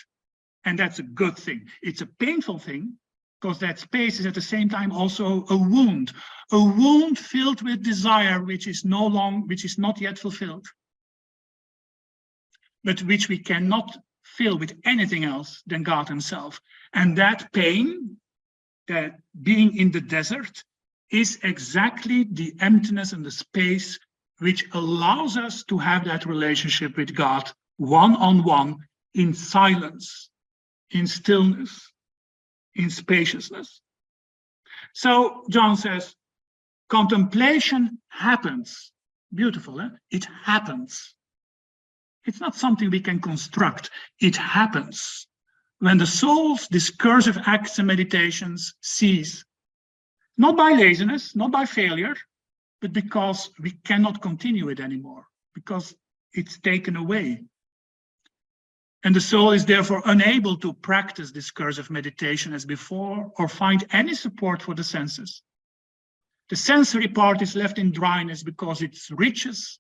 And that's a good thing. It's a painful thing, because that space is at the same time also a wound filled with desire, which is not yet fulfilled, but which we cannot fill with anything else than God himself. And that pain, that being in the desert, is exactly the emptiness and the space which allows us to have that relationship with God one-on-one, in silence, in stillness, in spaciousness. So John says, contemplation happens. Beautiful, eh? It happens. It's not something we can construct. It happens when the soul's discursive acts and meditations cease, not by laziness, not by failure, but because we cannot continue it anymore, because it's taken away. And the soul is therefore unable to practice discursive meditation as before, or find any support for the senses. The sensory part is left in dryness because its riches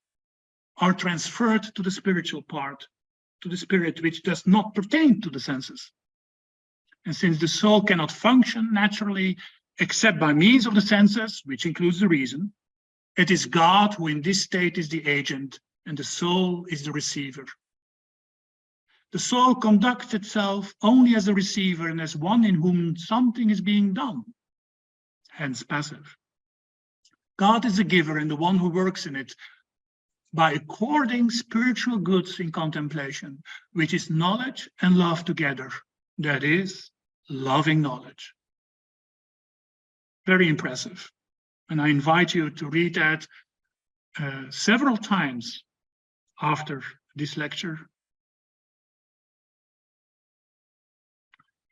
are transferred to the spiritual part, to the spirit which does not pertain to the senses. And since the soul cannot function naturally except by means of the senses, which includes the reason, it is God who in this state is the agent and the soul is the receiver. The soul conducts itself only as a receiver and as one in whom something is being done, hence passive. God is the giver and the one who works in it by according spiritual goods in contemplation, which is knowledge and love together, that is, loving knowledge. Very impressive. And I invite you to read that several times after this lecture.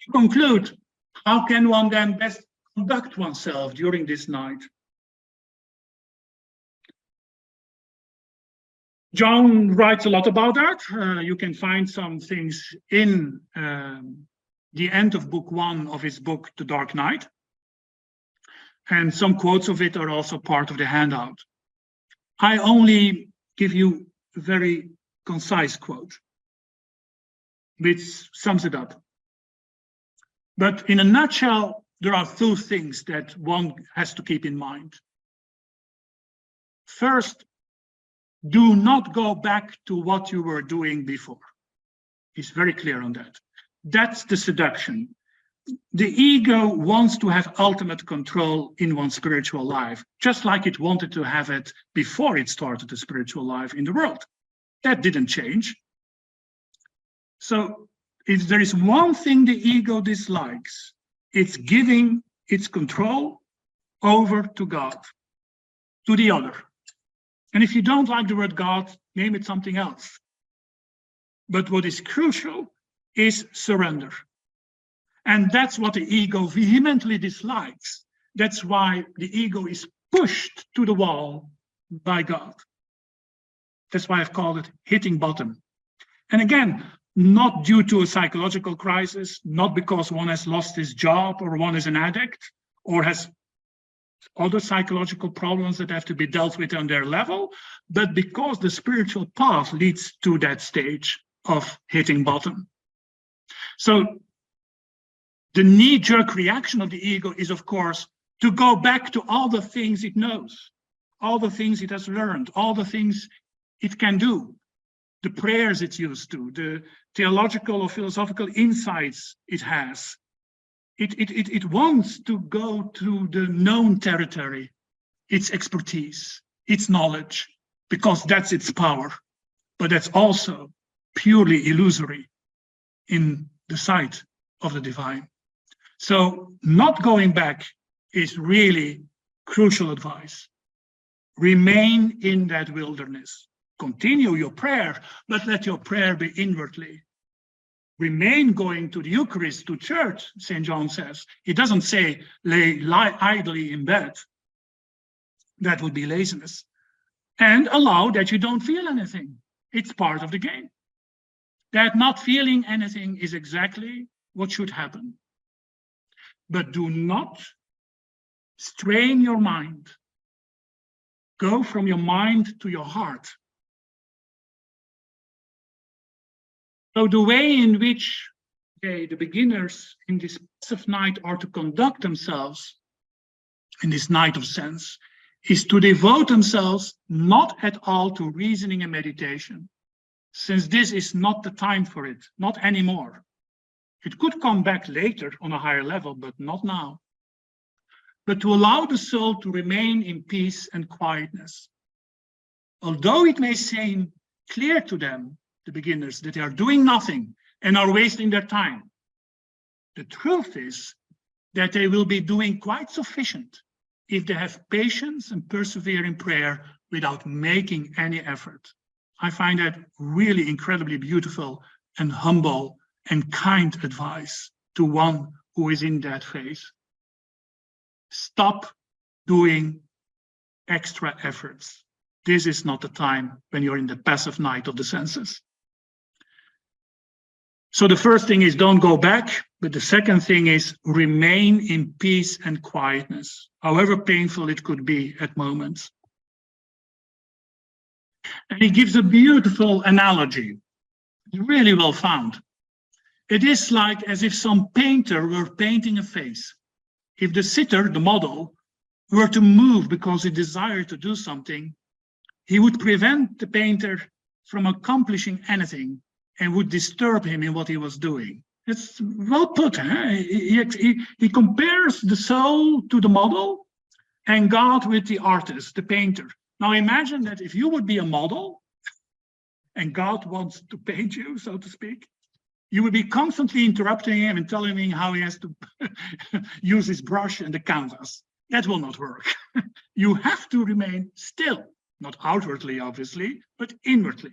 To conclude, how can one then best conduct oneself during this night? John writes a lot about that. You can find some things in the end of book 1 of his book, The Dark Night. And some quotes of it are also part of the handout. I only give you a very concise quote, which sums it up. But in a nutshell, there are 2 things that one has to keep in mind. First, do not go back to what you were doing before. He's very clear on that. That's the seduction. The ego wants to have ultimate control in one's spiritual life, just like it wanted to have it before it started the spiritual life in the world. That didn't change. So if there is one thing the ego dislikes, it's giving its control over to God, to the other. And if you don't like the word God, name it something else. But what is crucial is surrender. And that's what the ego vehemently dislikes. That's why the ego is pushed to the wall by God. That's why I've called it hitting bottom. And again, not due to a psychological crisis, not because one has lost his job or one is an addict or has other psychological problems that have to be dealt with on their level, but because the spiritual path leads to that stage of hitting bottom. So the knee-jerk reaction of the ego is, of course, to go back to all the things it knows, all the things it has learned, all the things it can do, the prayers it's used to, the theological or philosophical insights it has. It wants to go to the known territory, its expertise, its knowledge, because that's its power. But that's also purely illusory in the sight of the divine. So not going back is really crucial advice. Remain in that wilderness. Continue your prayer, but let your prayer be inwardly. Remain going to the Eucharist, to church, St. John says. He doesn't say lie idly in bed. That would be laziness. And allow that you don't feel anything. It's part of the game. That not feeling anything is exactly what should happen. But do not strain your mind. Go from your mind to your heart. So the way in which the beginners in this passive night are to conduct themselves in this night of sense is to devote themselves not at all to reasoning and meditation, since this is not the time for it, not anymore. It could come back later on a higher level, but not now. But to allow the soul to remain in peace and quietness. Although it may seem clear to them, the beginners, that they are doing nothing and are wasting their time, the truth is that they will be doing quite sufficient if they have patience and persevere in prayer without making any effort. I find that really incredibly beautiful and humble and kind advice to one who is in that phase. Stop doing extra efforts. This is not the time when you're in the passive night of the senses. So the first thing is don't go back, but the second thing is remain in peace and quietness, however painful it could be at moments. And he gives a beautiful analogy, really well found. It is like as if some painter were painting a face. If the sitter, the model, were to move because he desired to do something, he would prevent the painter from accomplishing anything and would disturb him in what he was doing. It's well put. Huh? He compares the soul to the model and God with the artist, the painter. Now imagine that if you would be a model and God wants to paint you, so to speak, you would be constantly interrupting him and telling him how he has to use his brush and the canvas. That will not work. You have to remain still, not outwardly, obviously, but inwardly,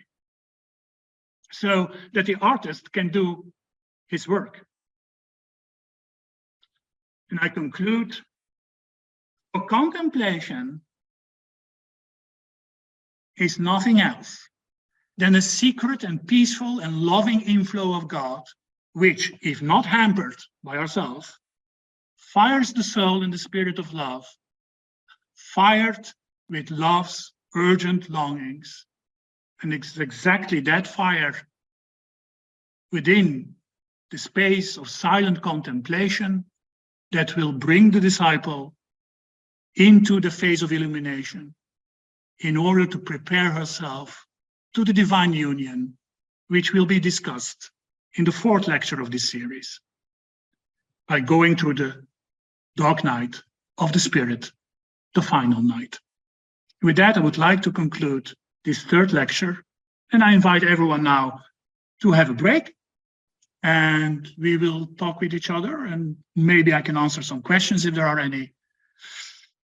so that the artist can do his work. And I conclude, for contemplation is nothing else than a secret and peaceful and loving inflow of God, which, if not hampered by ourselves, fires the soul in the spirit of love, fired with love's urgent longings. And it's exactly that fire within the space of silent contemplation that will bring the disciple into the phase of illumination in order to prepare herself to the divine union, which will be discussed in the fourth lecture of this series, by going through the dark night of the spirit, the final night. With that, I would like to conclude this third lecture, and I invite everyone now to have a break, and we will talk with each other, and maybe I can answer some questions if there are any,